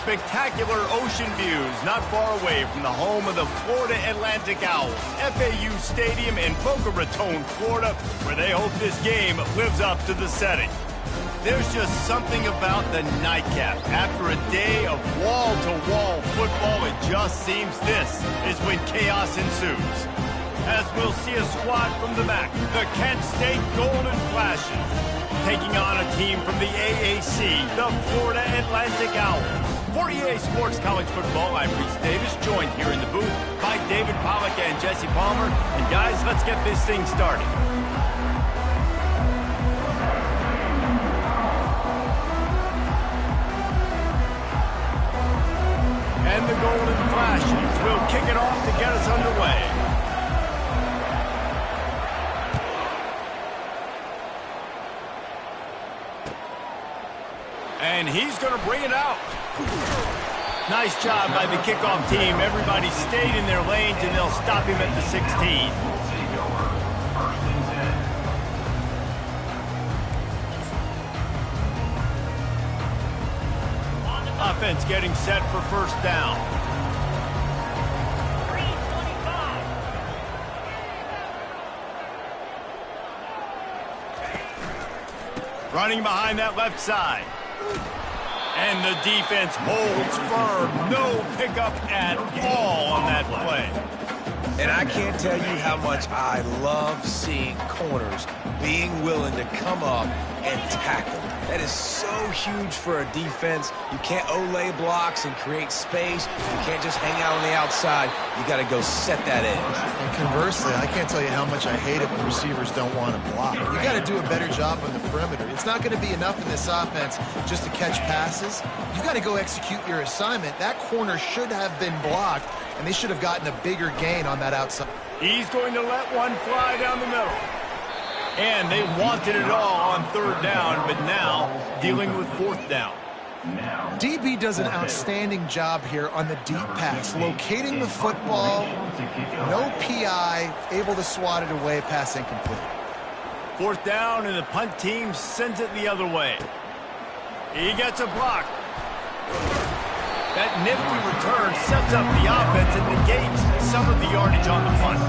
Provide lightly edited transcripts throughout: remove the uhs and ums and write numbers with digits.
spectacular ocean views not far away from the home of the Florida Atlantic Owls, FAU Stadium in Boca Raton, Florida, where they hope this game lives up to the setting. There's just something about the nightcap. After a day of wall-to-wall football, it just seems this is when chaos ensues. As we'll see a squad from the back, the Kent State Golden Flashes, taking on a team from the AAC, the Florida Atlantic Owls. For EA Sports College Football, I'm Reese Davis, joined here in the booth by David Pollack and Jesse Palmer. And guys, let's get this thing started. And the Golden Flashes will kick it off to get us underway. And he's going to bring it out. Nice job by the kickoff team. Everybody stayed in their lanes, and they'll stop him at the 16. Offense getting set for first down. Running behind that left side. And the defense holds firm. No pickup at all on that play. And I can't tell you how much I love seeing corners being willing to come up and tackle. That is so huge for a defense. You can't olay blocks and create space. You can't just hang out on the outside. You got to go set that edge. And conversely, I can't tell you how much I hate it when receivers don't want to block. You got to do a better job on the perimeter. It's not going to be enough in this offense just to catch passes. You got to go execute your assignment. That corner should have been blocked, and they should have gotten a bigger gain on that outside. He's going to let one fly down the middle. And they wanted it all on third down, but now dealing with fourth down. DB does an outstanding job here on the deep pass, locating the football, no PI, able to swat it away, pass incomplete. Fourth down, and the punt team sends it the other way. He gets a block. That nifty return sets up the offense and negates some of the yardage on the punt.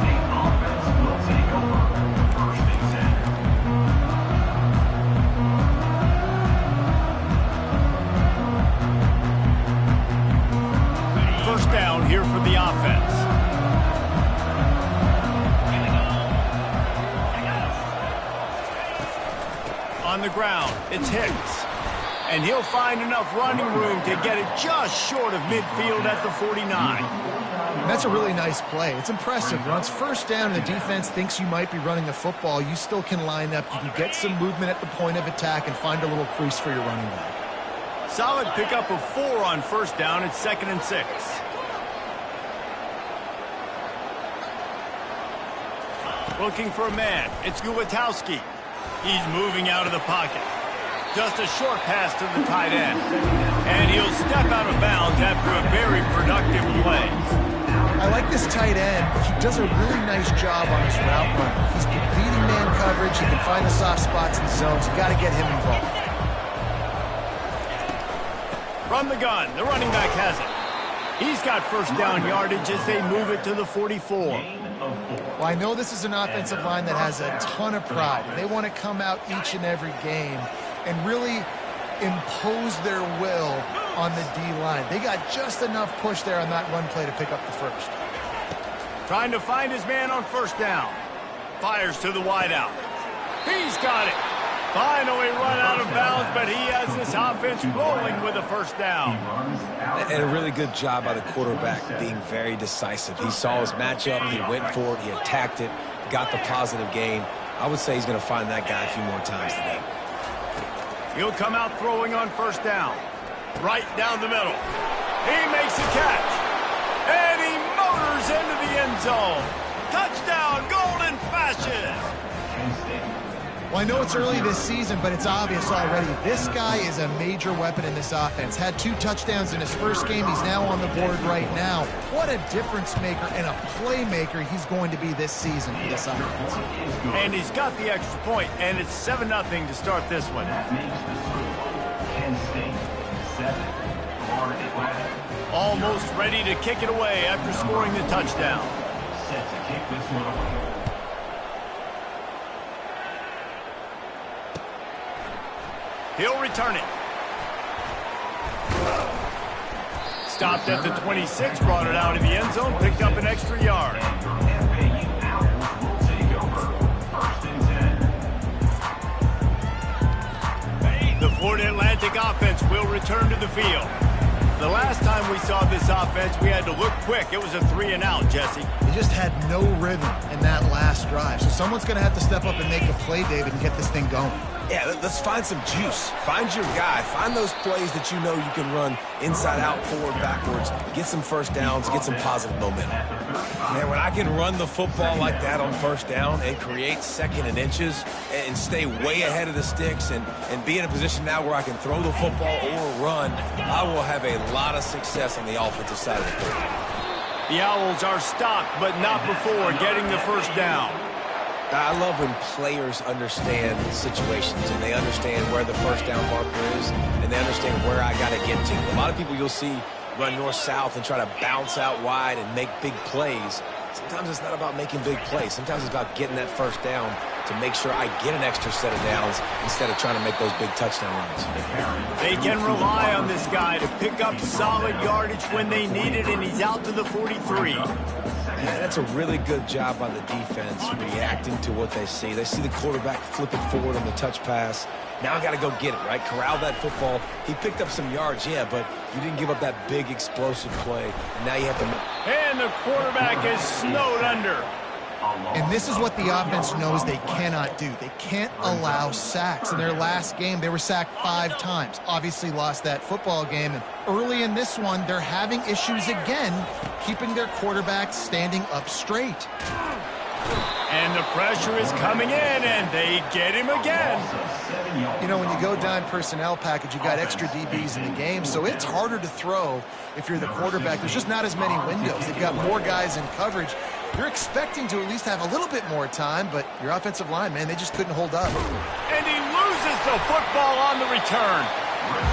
First down here for the offense. On the ground, it's Hicks. And he'll find enough running room to get it just short of midfield at the 49. That's a really nice play. It's impressive. Once first down and the defense thinks you might be running the football, you still can line up. You can get some movement at the point of attack and find a little crease for your running back. Solid pickup of 4 on first down. It's 2nd and 6. Looking for a man. It's Ncaa25. He's moving out of the pocket. Just a short pass to the tight end. And he'll step out of bounds after a very productive play. I like this tight end. He does a really nice job on his route run. He's beating man coverage. He can find the soft spots in zones. You got to get him involved. From the gun, the running back has it. He's got first down yardage as they move it to the 44. Well, I know this is an offensive line that has a ton of pride. They want to come out each and every game and really impose their will on the D-line. They got just enough push there on that run play to pick up the first. Trying to find his man on first down. Fires to the wideout. He's got it. Finally run out of bounds, but he has this offense rolling with a first down. And a really good job by the quarterback being very decisive. He saw his matchup, he went for it, he attacked it, got the positive gain. I would say he's going to find that guy a few more times today. He'll come out throwing on first down. Right down the middle. He makes a catch. And he motors into the end zone. Touchdown, Golden Flashes. Well, I know it's early this season, but it's obvious already. This guy is a major weapon in this offense. Had 2 touchdowns in his first game. He's now on the board right now. What a difference maker and a playmaker he's going to be this season for this offense. And he's got the extra point, and it's 7-0 to start this one. Almost ready to kick it away after scoring the touchdown. Set to kick this one away. He'll return it. Stopped at the 26, brought it out of the end zone, picked up an extra yard. The Florida Atlantic offense will return to the field. The last time we saw this offense, we had to look quick. It was a 3-and-out, Jesse. They just had no rhythm in that last drive. So someone's going to have to step up and make a play, David, and get this thing going. Yeah, let's find some juice. Find your guy. Find those plays that you know you can run inside out, forward, backwards. Get some first downs. Get some positive momentum. Man, when I can run the football like that on first down and create second and inches and stay way ahead of the sticks and be in a position now where I can throw the football or run, I will have a lot of success on the offensive side of the ball. The Owls are stopped, but not before getting the first down. I love when players understand situations and they understand where the first down marker is and they understand where I got to get to. A lot of people you'll see run north-south and try to bounce out wide and make big plays. Sometimes it's not about making big plays. Sometimes it's about getting that first down to make sure I get an extra set of downs instead of trying to make those big touchdown runs. They can rely on this guy to pick up solid yardage when they need it, and he's out to the 43. Man, that's a really good job by the defense reacting to what they see. They see the quarterback flip it forward on the touch pass. Now I got to go get it, right? Corral that football. He picked up some yards, yeah, but you didn't give up that big explosive play. And now you have to... And the quarterback is snowed under. And this is what the offense knows they cannot do. They can't allow sacks. In their last game, they were sacked 5 times. Obviously lost that football game. And early in this one, they're having issues again, keeping their quarterback standing up straight. And the pressure is coming in, and they get him again. You know, when you go down personnel package, you've got extra DBs in the game, so it's harder to throw if you're the quarterback. There's just not as many windows. They've got more guys in coverage. You're expecting to at least have a little bit more time, but your offensive line, man, they just couldn't hold up. And he loses the football on the return.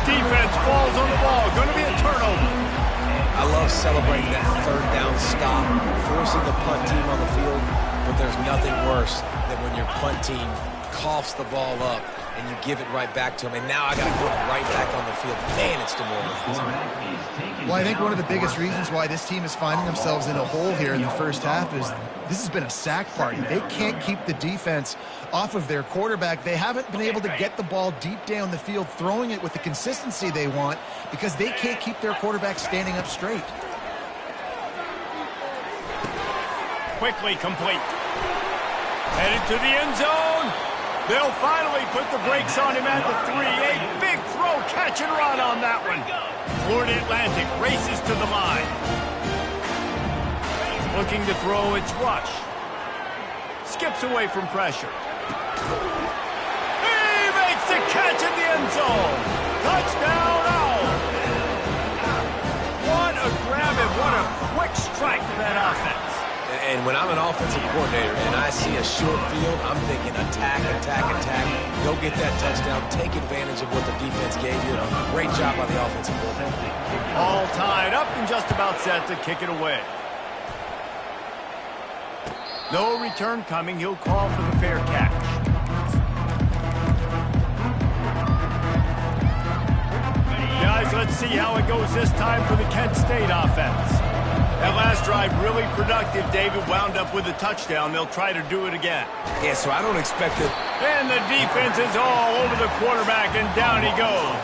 Defense falls on the ball. Going to be a turnover. I love celebrating that third down stop, forcing the punt team on the field, but there's nothing worse than when your punt team coughs the ball up and you give it right back to them, and now I got to put it right back on the field. Man, it's demoralizing. Well, I think one of the biggest reasons why this team is finding themselves in a hole here in the first half is this has been a sack party. They can't keep the defense off of their quarterback. They haven't been able to get the ball deep down the field, throwing it with the consistency they want because they can't keep their quarterback standing up straight. Quickly complete. Headed to the end zone. They'll finally put the brakes on him at the 3. A big throw, catch and run on that one. Florida Atlantic races to the line. Looking to throw, it's rush. Skips away from pressure. He makes the catch in the end zone. Touchdown, Owl. What a grab and what a quick strike to that offense. And when I'm an offensive coordinator and I see a short field, I'm thinking attack, attack, attack. Go get that touchdown. Take advantage of what the defense gave you. Great job by the offensive coordinator. All tied up and just about set to kick it away. No return coming. He'll call for the fair catch. Guys, let's see how it goes this time for the Kent State offense. That last drive really productive. David wound up with a touchdown. They'll try to do it again. Yeah, so I don't expect it. And the defense is all over the quarterback, and down he goes.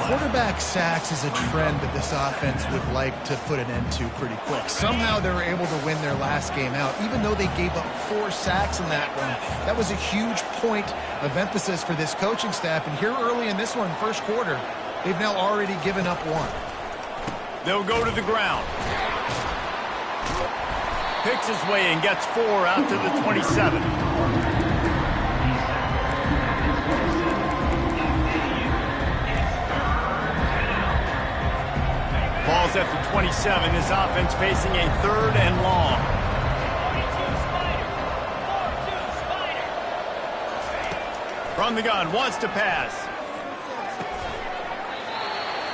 Quarterback sacks is a trend that this offense would like to put an end to pretty quick. Somehow they were able to win their last game out, even though they gave up 4 sacks in that one. That was a huge point of emphasis for this coaching staff. And here early in this one, first quarter, they've now already given up 1. They'll go to the ground. Picks his way and gets 4 out to the 27. Ball's at the 27. This offense facing a 3rd and long. From the gun, wants to pass.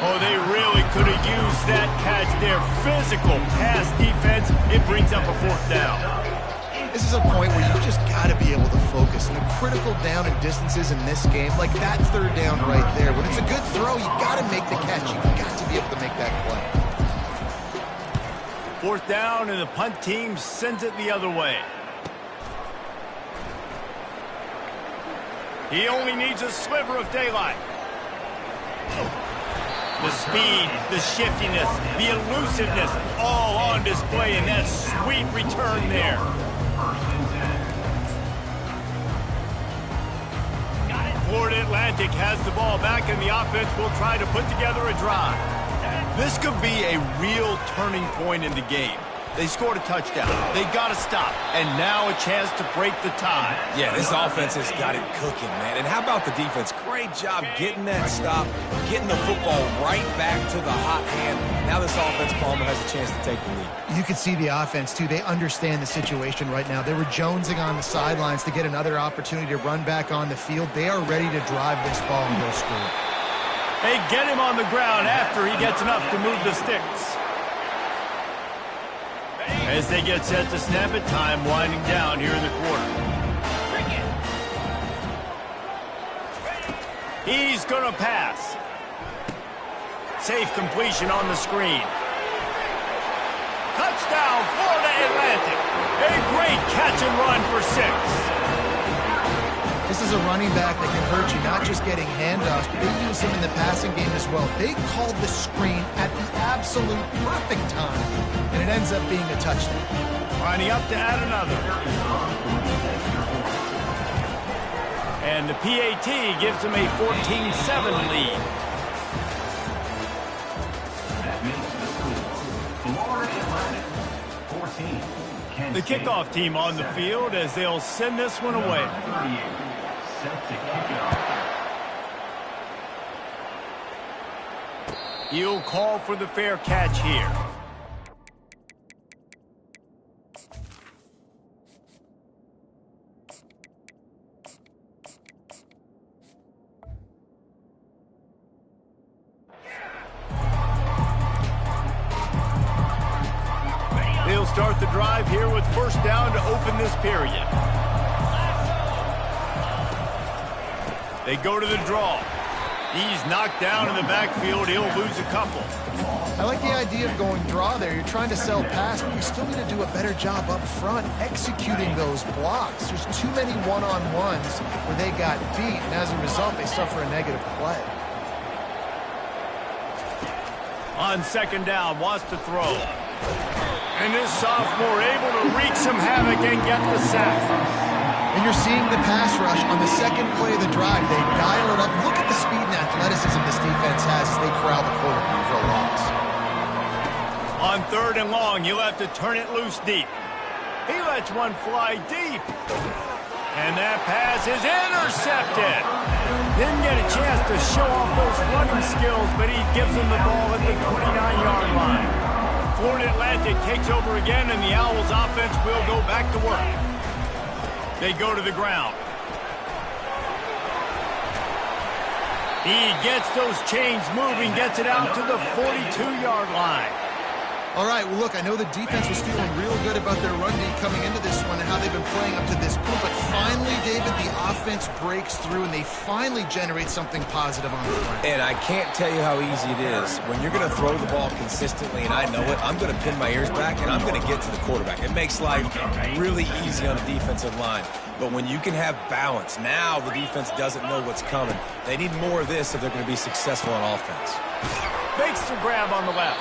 Oh, they really could have used that catch there. Physical pass defense. It brings up a 4th down. This is a point where you just got to be able to focus. And the critical down and distances in this game, like that 3rd down right there. When it's a good throw, you got to make the catch. You got to be able to make that play. 4th down, and the punt team sends it the other way. He only needs a sliver of daylight. The speed, the shiftiness, the elusiveness, all on display in that sweet return there. Florida Atlantic has the ball back, and the offense will try to put together a drive. This could be a real turning point in the game. They scored a touchdown. They got to stop. And now a chance to break the tie. Yeah, this offense has got it cooking, man. And how about the defense? Great job getting that stop, getting the football right back to the hot hand. Now this offense, Palmer, has a chance to take the lead. You can see the offense, too. They understand the situation right now. They were jonesing on the sidelines to get another opportunity to run back on the field. They are ready to drive this ball and go score. They get him on the ground after he gets enough to move the sticks. As they get set to snap it, time winding down here in the quarter. He's going to pass. Safe completion on the screen. Touchdown, Florida Atlantic. A great catch and run for 6. This is a running back that can hurt you, not just getting handoffs, but they use him in the passing game as well. They called the screen at the absolute perfect time, and it ends up being a touchdown. Winding up to add another. And the PAT gives them a 14-7 lead. The kickoff team on the field as they'll send this one away. He'll call for the fair catch here. They'll start the drive here with 1st down to open this period. They go to the draw. He's knocked down in the backfield. He'll lose a couple. I like the idea of going draw there. You're trying to sell pass, but you still need to do a better job up front executing those blocks. There's too many one-on-ones where they got beat, and as a result, they suffer a negative play. On 2nd down, wants to throw. And this sophomore able to wreak some havoc and get the sack. And you're seeing the pass rush on the 2nd play of the drive. They dial it up. Look at the speed and athleticism this defense has as they corral the quarterback for a loss. On 3rd and long, you'll have to turn it loose deep. He lets one fly deep. And that pass is intercepted. Didn't get a chance to show off those running skills, but he gives them the ball at the 29-yard line. Florida Atlantic takes over again, and the Owls offense will go back to work. They go to the ground. He gets those chains moving, gets it out to the 42-yard line. All right, well, look, I know the defense was feeling real good about their run D coming into this one and how they've been playing up to this point, but finally, David, the offense breaks through and they finally generate something positive on the ground. And I can't tell you how easy it is. When you're going to throw the ball consistently, and I know it, I'm going to pin my ears back and I'm going to get to the quarterback. It makes life really easy on the defensive line. But when you can have balance, now the defense doesn't know what's coming. They need more of this if they're going to be successful on offense. Makes the grab on the left.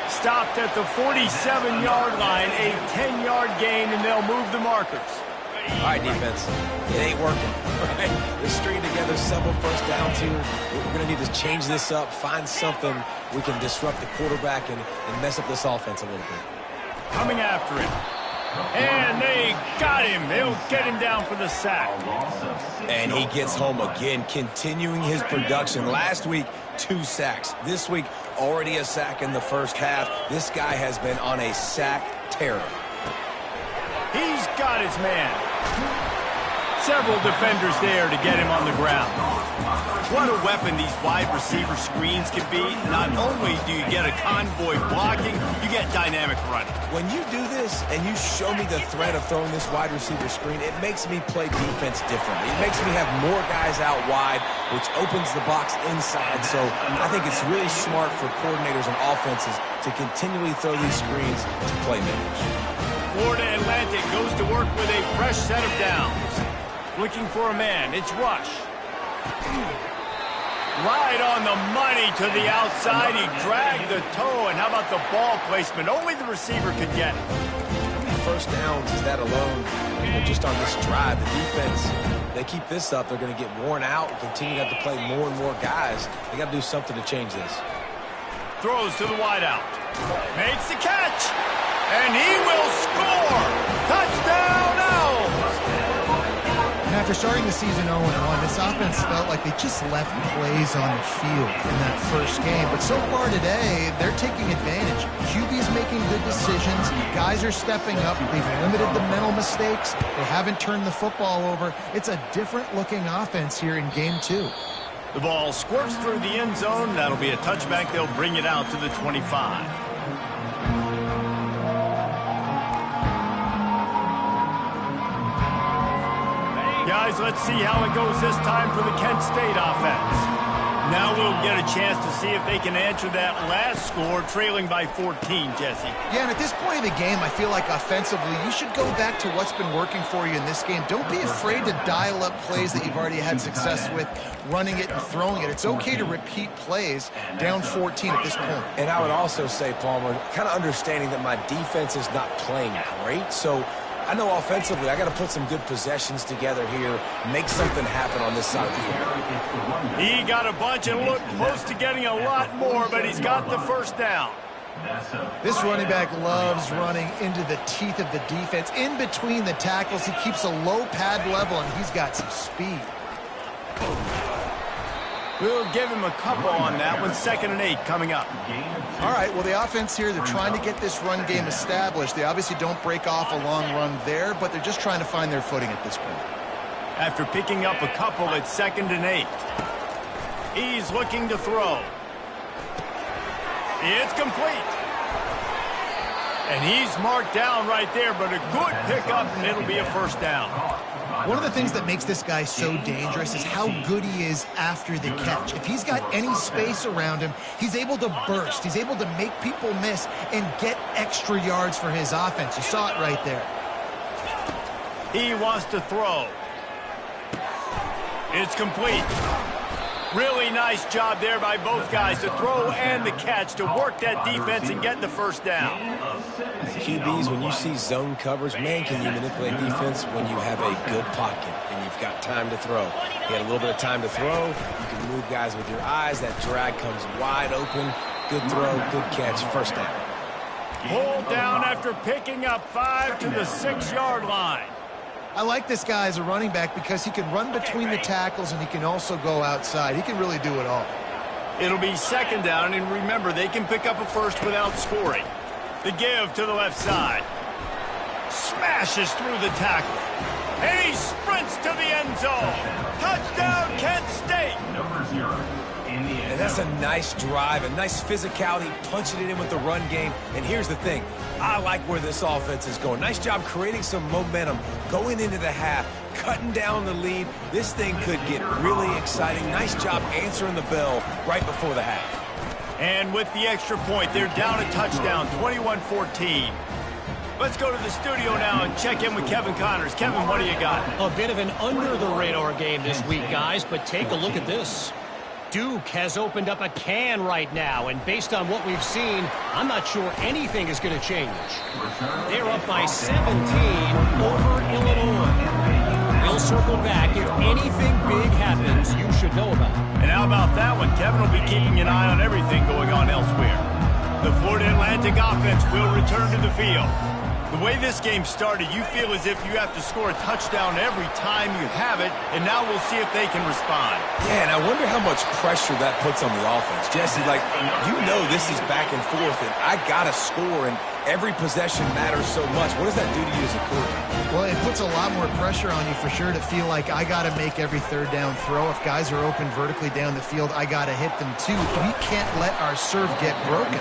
Stopped at the 47-yard line, a 10-yard gain, and they'll move the markers. All right, defense, it ain't working. Right? They're stringing together several 1st downs here. We're going to need to change this up, find something we can disrupt the quarterback and mess up this offense a little bit. Coming after him. And they got him. They'll get him down for the sack. And he gets home again, continuing his production. Last week, 2 sacks. This week, already a sack in the 1st half. This guy has been on a sack terror. He's got his man. Several defenders there to get him on the ground. What a weapon these wide receiver screens can be. Not only do you get a convoy blocking, you get dynamic running. When you do this and you show me the threat of throwing this wide receiver screen, it makes me play defense differently. It makes me have more guys out wide, which opens the box inside. So I think it's really smart for coordinators and offenses to continually throw these screens to playmakers. Florida Atlantic goes to work with a fresh set of downs. Looking for a man, it's Rush. Right on the money to the outside. He dragged the toe, and how about the ball placement? Only the receiver could get it. How many first downs is that alone? Just on this drive, the defense, they keep this up, they're going to get worn out and continue to have to play more and more guys. They got to do something to change this. Throws to the wideout. Makes the catch, and he will score. Touchdown, Owls! And after starting the season 0-1, this offense felt like they just left plays on the field in that first game. But so far today, they're taking advantage. QB's making good decisions. Guys are stepping up. They've limited the mental mistakes. They haven't turned the football over. It's a different-looking offense here in Game 2. The ball squirts through the end zone. That'll be a touchback. They'll bring it out to the 25. Guys, let's see how it goes this time for the Kent State offense. Now we'll get a chance to see if they can answer that last score, trailing by 14, Jesse. Yeah, and at this point of the game, I feel like offensively, you should go back to what's been working for you in this game. Don't be afraid to dial up plays that you've already had success with, running it and throwing it. It's okay to repeat plays down 14 at this point. And I would also say, Palmer, kind of understanding that my defense is not playing great, so I know offensively I got to put some good possessions together here, make something happen on this side of the field. He got a bunch and looked close to getting a lot more, but he's got the first down. This running back loves running into the teeth of the defense. In between the tackles, he keeps a low pad level, and he's got some speed. We'll give him a couple on that one. 2nd and 8 coming up. All right, well, the offense here, they're trying to get this run game established. They obviously don't break off a long run there, but they're just trying to find their footing at this point. After picking up a couple at 2nd and 8. He's looking to throw. It's complete. And he's marked down right there, but a good pickup, and it'll be a first down. One of the things that makes this guy so dangerous is how good he is after the catch. If he's got any space around him, he's able to burst. He's able to make people miss and get extra yards for his offense. You saw it right there. He wants to throw. It's complete. Really nice job there by both guys, the throw and the catch, to work that defense and get the first down. QBs, when you see zone coverage, man, can you manipulate defense when you have a good pocket and you've got time to throw. You had a little bit of time to throw. You can move guys with your eyes. That drag comes wide open. Good throw, good catch, first down. Pulled down after picking up 5 to the 6-yard line. I like this guy as a running back because he can run between the tackles and he can also go outside. He can really do it all. It'll be 2nd down, and remember, they can pick up a first without scoring. The give to the left side. Smashes through the tackle. And he sprints to the end zone. Touchdown, Kent State. Number 0. And that's a nice drive, a nice physicality, punching it in with the run game. And here's the thing. I like where this offense is going. Nice job creating some momentum, going into the half, cutting down the lead. This thing could get really exciting. Nice job answering the bell right before the half. And with the extra point, they're down a touchdown, 21-14. Let's go to the studio now and check in with Kevin Connors. Kevin, what do you got? A bit of an under-the-radar game this week, guys, but take a look at this. Duke has opened up a can right now, and based on what we've seen, I'm not sure anything is going to change. They're up by 17 over Illinois. We'll circle back. If anything big happens, you should know about it. And how about that one? Kevin will be keeping an eye on everything going on elsewhere. The Florida Atlantic offense will return to the field. The way this game started, you feel as if you have to score a touchdown every time you have it, and now we'll see if they can respond. Yeah, and I wonder how much pressure that puts on the offense. Jesse, like, you know this is back and forth, and I got to score, and every possession matters so much. What does that do to you as a quarterback? Well, it puts a lot more pressure on you for sure to feel like I got to make every third down throw. If guys are open vertically down the field, I got to hit them too. We can't let our serve get broken.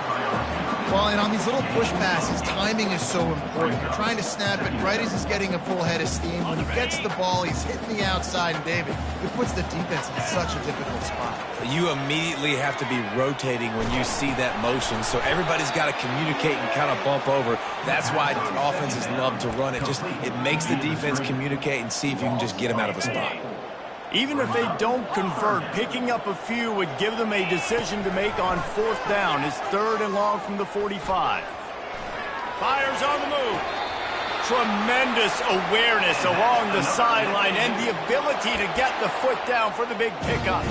Well, and on these little push passes, timing is so important. You're trying to snap it right as he's getting a full head of steam. When he gets the ball, he's hitting the outside, and David, it puts the defense in such a difficult spot. You immediately have to be rotating when you see that motion, so everybody's got to communicate and kind of bump over. That's why offenses love to run it. It makes the defense communicate and see if you can just get them out of a spot. Even if they don't convert, picking up a few would give them a decision to make on fourth down. It's 3rd and long from the 45. Fires on the move. Tremendous awareness along the sideline and the ability to get the foot down for the big pickup.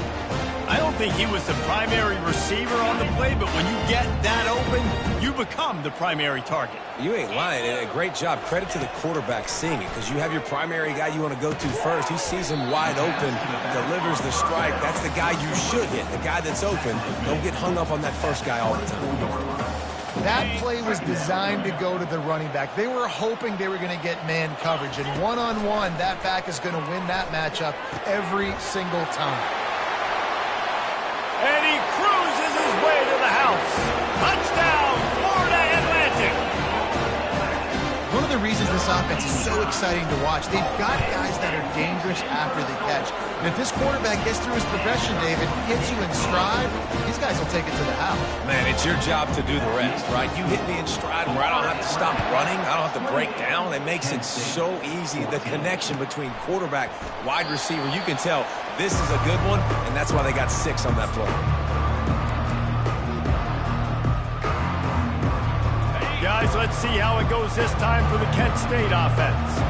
I don't think he was the primary receiver on the play, but when you get that open, you become the primary target. You ain't lying. A great job. Credit to the quarterback seeing it, because you have your primary guy you want to go to first. He sees him wide open, delivers the strike. That's the guy you should hit, the guy that's open. Don't get hung up on that first guy all the time. That play was designed to go to the running back. They were hoping they were going to get man coverage, and one-on-one, that back is going to win that matchup every single time. And he cruises his way to the house. Touchdown, Florida Atlantic. One of the reasons this offense is so exciting to watch, they've got guys that are dangerous after the catch. And if this quarterback gets through his progression, David, gets you in stride, these guys will take it to the house. Man, it's your job to do the rest, right? You hit me in stride where I don't have to stop running. I don't have to break down. It makes it so easy. The connection between quarterback, wide receiver, you can tell this is a good one, and that's why they got 6 on that play. Guys, let's see how it goes this time for the Kent State offense.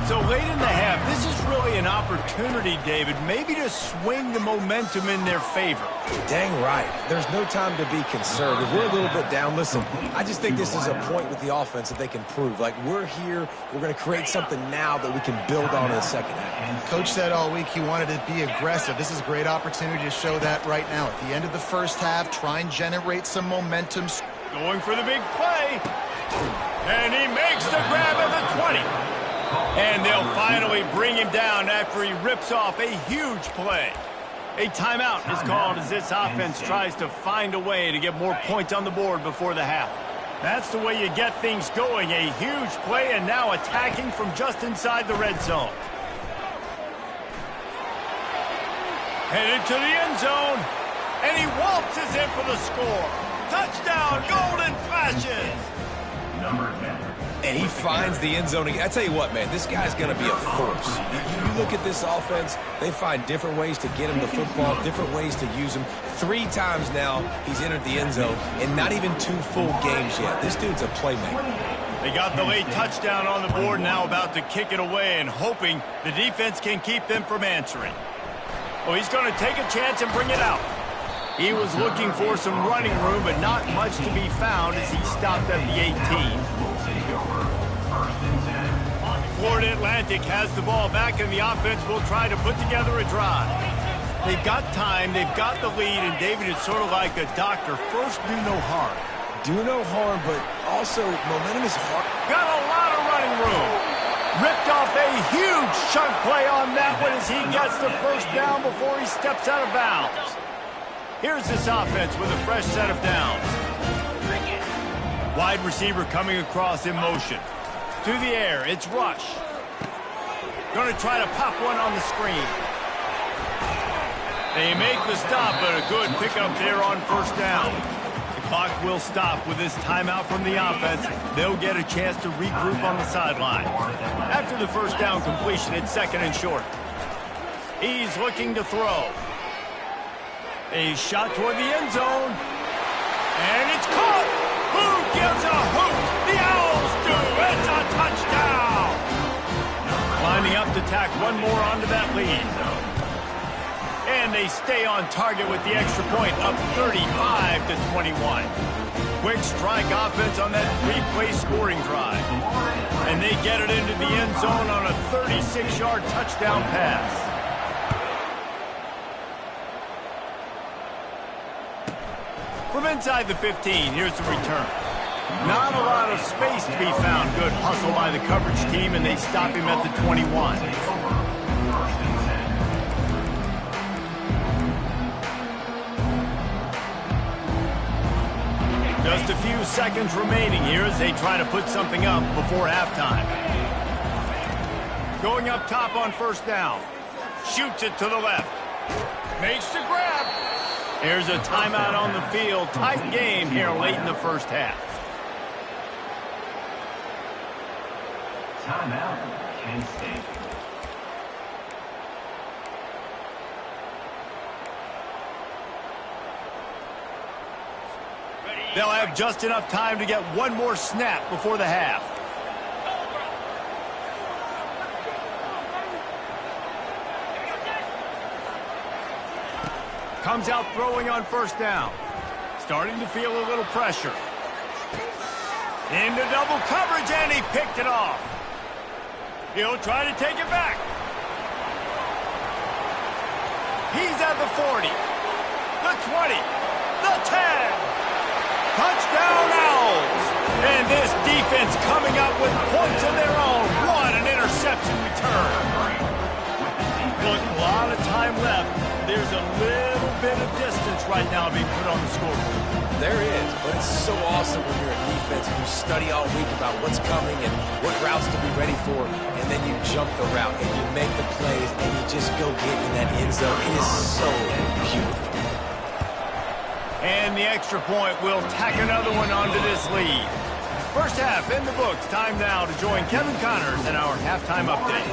So late in the half, this is really an opportunity, David, maybe to swing the momentum in their favor. Dang right. There's no time to be conservative. We're a little bit down. Listen, I just think this is a point with the offense that they can prove. Like, we're here, we're going to create something now that we can build on in the second half. Coach said all week he wanted to be aggressive. This is a great opportunity to show that right now. At the end of the first half, try and generate some momentum. Going for the big play. And he makes the grab at the 20. And they'll finally bring him down after he rips off a huge play. A timeout is called as this offense tries to find a way to get more points on the board before the half. That's the way you get things going. A huge play, and now attacking from just inside the red zone. Headed to the end zone. And he waltzes in for the score. Touchdown, Golden Flashes. Number 10. And he finds the end zone. I tell you what, man, this guy's going to be a force. You look at this offense, they find different ways to get him the football, different ways to use him. 3 times now he's entered the end zone, and not even 2 full games yet. This dude's a playmaker. They got the late touchdown on the board, now about to kick it away and hoping the defense can keep them from answering. Well, he's going to take a chance and bring it out. He was looking for some running room, but not much to be found as he stopped at the 18. Florida Atlantic has the ball back, and the offense will try to put together a drive. They've got time, they've got the lead, and David is sort of like a doctor. First, do no harm. Do no harm, but also momentum is hard. Got a lot of running room. Ripped off a huge chunk play on that one as he gets the first down before he steps out of bounds. Here's this offense with a fresh set of downs. Wide receiver coming across in motion. To the air, it's Rush. Going to try to pop one on the screen. They make the stop, but a good pickup there on first down. The clock will stop with this timeout from the offense. They'll get a chance to regroup on the sideline. After the first down completion, it's 2nd and short. He's looking to throw. A shot toward the end zone. And it's caught. Who gives a hoot? The Owls do. It's a touchdown. Lining up to tack one more onto that lead. And they stay on target with the extra point, up 35-21. Quick strike offense on that three-play scoring drive. And they get it into the end zone on a 36-yard touchdown pass. From inside the 15, here's the return. Not a lot of space to be found. Good hustle by the coverage team, and they stop him at the 21. Just a few seconds remaining here as they try to put something up before halftime. Going up top on first down. Shoots it to the left. Makes the grab. Here's a timeout on the field. Tight game here late in the first half. Timeout, Kent State. They'll have just enough time to get one more snap before the half. Comes out throwing on first down. Starting to feel a little pressure. Into double coverage, and he picked it off. He'll try to take it back. He's at the 40, the 20, the 10. Touchdown Owls! And this defense coming up with points of their own. What an interception return. Look, a lot of time left. There's a little bit of distance right now being put on the scoreboard. There is, but it's so awesome when you're a defense and you study all week about what's coming and what routes to be ready for, and then you jump the route and you make the plays and you just go get in that end zone. It is so beautiful. And the extra point will tack another one onto this lead. First half in the books. Time now to join Kevin Connors in our halftime update.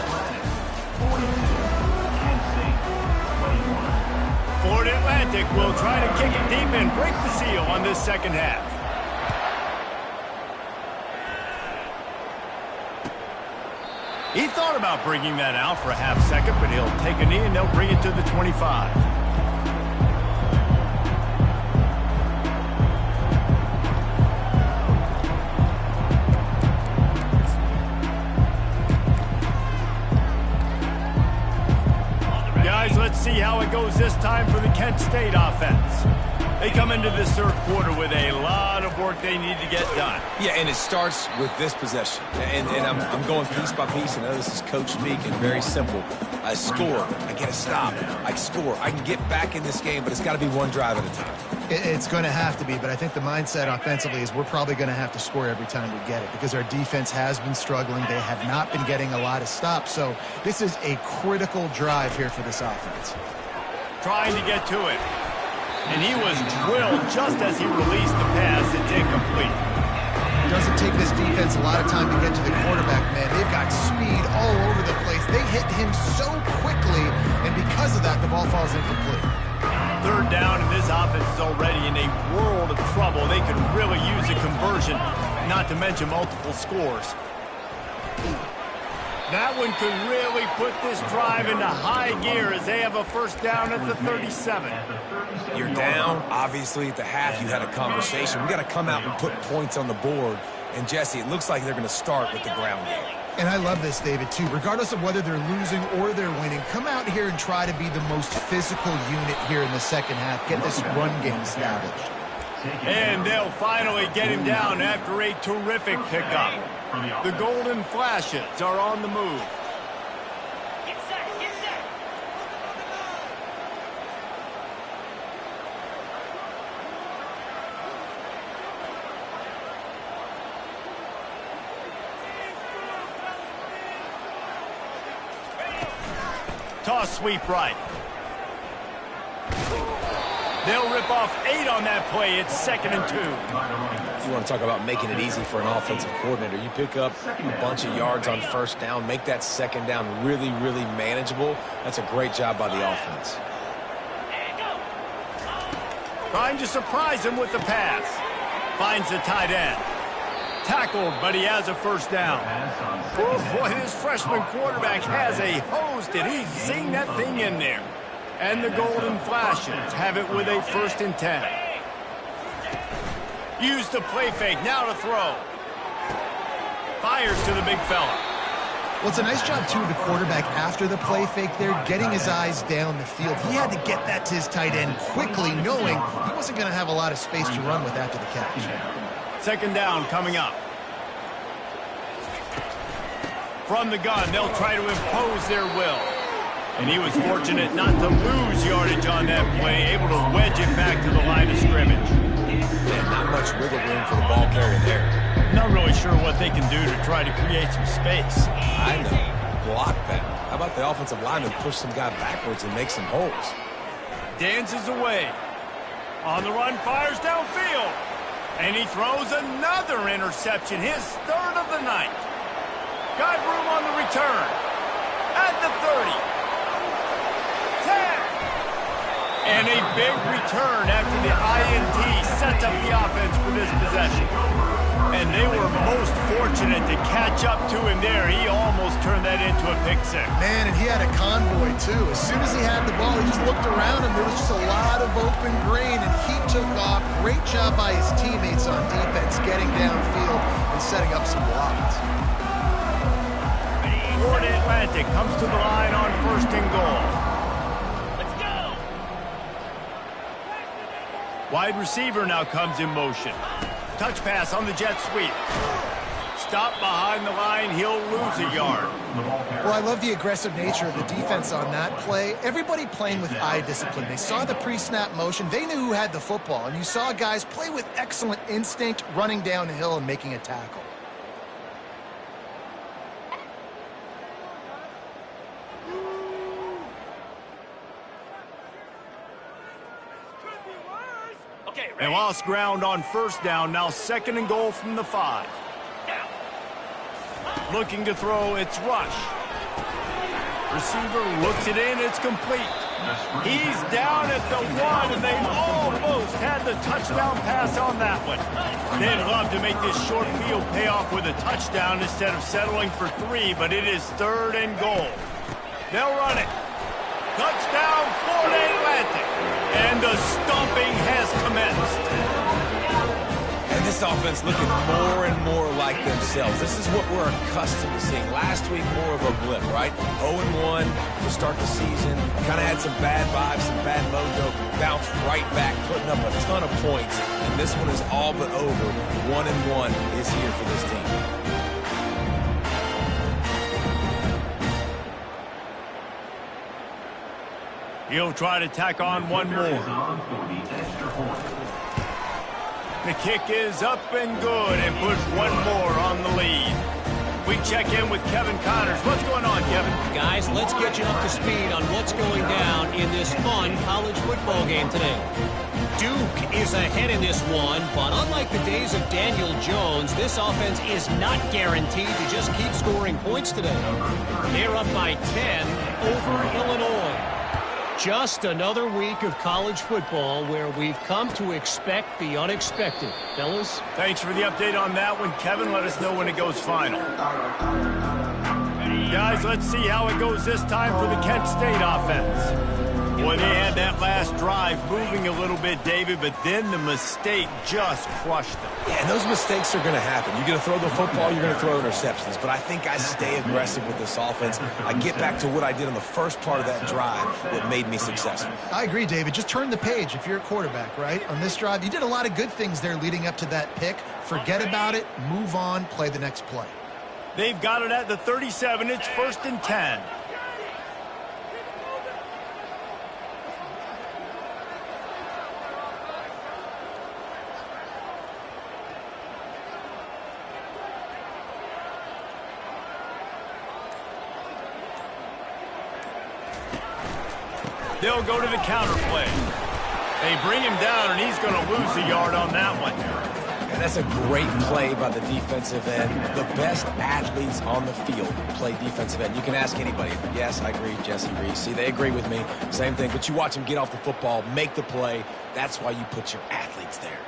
Florida Atlantic will try to kick it deep and break the seal on this second half. He thought about bringing that out for a half second, but he'll take a knee and they'll bring it to the 25. Let's see how it goes this time for the Kent State offense. They come into this third quarter with a lot of work they need to get done. Yeah, and it starts with this possession. And I'm going piece by piece. I know this is coach speak and very simple. I score. I get a stop. I score. I can get back in this game, but it's got to be one drive at a time. It's going to have to be, but I think the mindset offensively is we're probably going to have to score every time we get it because our defense has been struggling. They have not been getting a lot of stops, so this is a critical drive here for this offense. Trying to get to it. And he was drilled just as he released the pass. It's incomplete. It doesn't take this defense a lot of time to get to the quarterback, man. They've got speed all over the place. They hit him so quickly, and because of that, the ball falls incomplete. Third down, and this offense is already in a world of trouble. They could really use a conversion, not to mention multiple scores. That one could really put this drive into high gear as they have a first down at the 37. You're down. Obviously, at the half, you had a conversation. We got to come out and put points on the board. And, Jesse, it looks like they're going to start with the ground game. And I love this, David, too. Regardless of whether they're losing or they're winning, come out here and try to be the most physical unit here in the second half. Get this run game established. And they'll finally get him down after a terrific pickup. The Golden Flashes are on the move. Toss sweep right. They'll rip off 8 on that play. It's 2nd and 2. You want to talk about making it easy for an offensive coordinator. You pick up a bunch of yards on first down, make that second down really, really manageable. That's a great job by the offense. Trying to surprise him with the pass. Finds the tight end. Tackled, but he has a first down. Ooh, boy, this freshman quarterback has a hose. Did he zing that thing in there? And the Golden Flashes have it with a 1st and 10. Used the play fake, now to throw. Fires to the big fella. Well, it's a nice job, too, of the quarterback after the play fake there, getting his eyes down the field. He had to get that to his tight end quickly, knowing he wasn't going to have a lot of space to run with after the catch. Second down coming up. From the gun, they'll try to impose their will. And he was fortunate not to lose yardage on that play, able to wedge it back to the line of scrimmage. Yeah, not much wiggle room for the ball carrier there. Not really sure what they can do to try to create some space. I know. Block that. How about the offensive lineman push some guy backwards and make some holes? Dances away. On the run, fires downfield. And he throws another interception, his third of the night. Got room on the return. At the 30. 10. And a big return after the INT sets up the offense for this possession. And they were most fortunate to catch up to him there. He almost turned that into a pick six. Man, and he had a convoy, too. As soon as he had the ball, he just looked around him. There was just a lot of open green, and he took off. Great job by his teammates on defense, getting downfield and setting up some blocks. Florida Atlantic comes to the line on first and goal. Let's go! Wide receiver now comes in motion. Touch pass on the jet sweep. Stop behind the line, he'll lose a yard. Well, I love the aggressive nature of the defense on that play. Everybody playing with eye discipline. They saw the pre-snap motion. They knew who had the football. And you saw guys play with excellent instinct, running down the hill and making a tackle. They lost ground on first down, now second and goal from the 5. Looking to throw, it's Rush. Receiver looks it in, it's complete. He's down at the 1, and they almost had the touchdown pass on that one. They'd love to make this short field pay off with a touchdown instead of settling for 3, but it is third and goal. They'll run it. Touchdown, Florida Atlantic. And the stomping has commenced. And this offense looking more and more like themselves. This is what we're accustomed to seeing. Last week, more of a blip, right? 0-1 to start the season. Kind of had some bad vibes, some bad mojo. Bounced right back, putting up a ton of points. And this one is all but over. 1-1 is here for this team. He'll try to tack on one more. The kick is up and good and push one more on the lead. We check in with Kevin Connors. What's going on, Kevin? Guys, let's get you up to speed on what's going down in this fun college football game today. Duke is ahead in this one, but unlike the days of Daniel Jones, this offense is not guaranteed to just keep scoring points today. They're up by 10 over Illinois. Just another week of college football where we've come to expect the unexpected. Fellas? Thanks for the update on that one, Kevin. Let us know when it goes final. Guys, let's see how it goes this time for the Kent State offense. Boy, they had that last drive moving a little bit, David, but then the mistake just crushed them. Yeah, and those mistakes are going to happen. You're going to throw the football, you're going to throw interceptions. But I think I stay aggressive with this offense. I get back to what I did on the first part of that drive that made me successful. I agree, David. Just turn the page if you're a quarterback, right? On this drive, you did a lot of good things there leading up to that pick. Forget about it, move on, play the next play. They've got it at the 37. It's 1st and 10. They'll go to the counter play. They bring him down, and he's going to lose a yard on that one. And that's a great play by the defensive end. The best athletes on the field play defensive end. You can ask anybody. Yes, I agree, Jesse Reese. See, they agree with me. Same thing. But you watch them get off the football, make the play. That's why you put your athletes there.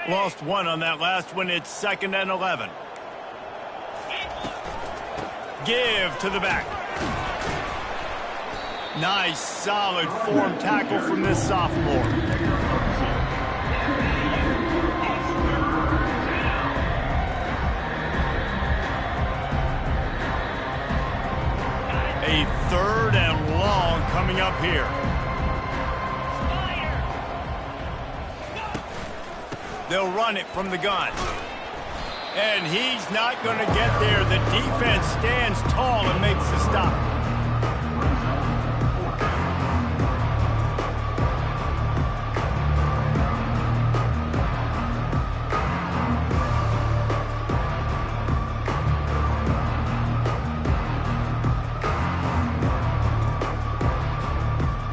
Lost one on that last one. It's 2nd and 11. Give to the back. Nice, solid form tackle from this sophomore. A 3rd and long coming up here. They'll run it from the gun. And he's not going to get there. The defense stands tall and makes the stop.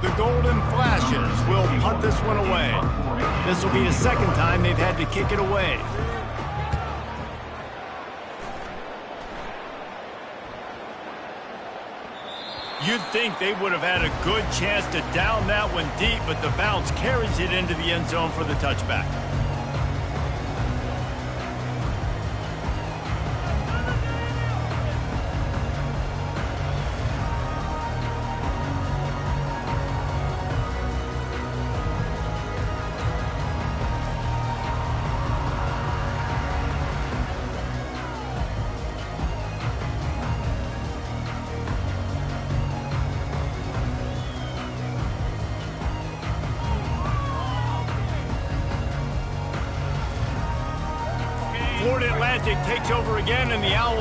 The Golden Flashes will punt this one away. This will be the 2nd time they've had to kick it away. You'd think they would have had a good chance to down that one deep, but the bounce carries it into the end zone for the touchback. Florida Atlantic takes over again, and the Owls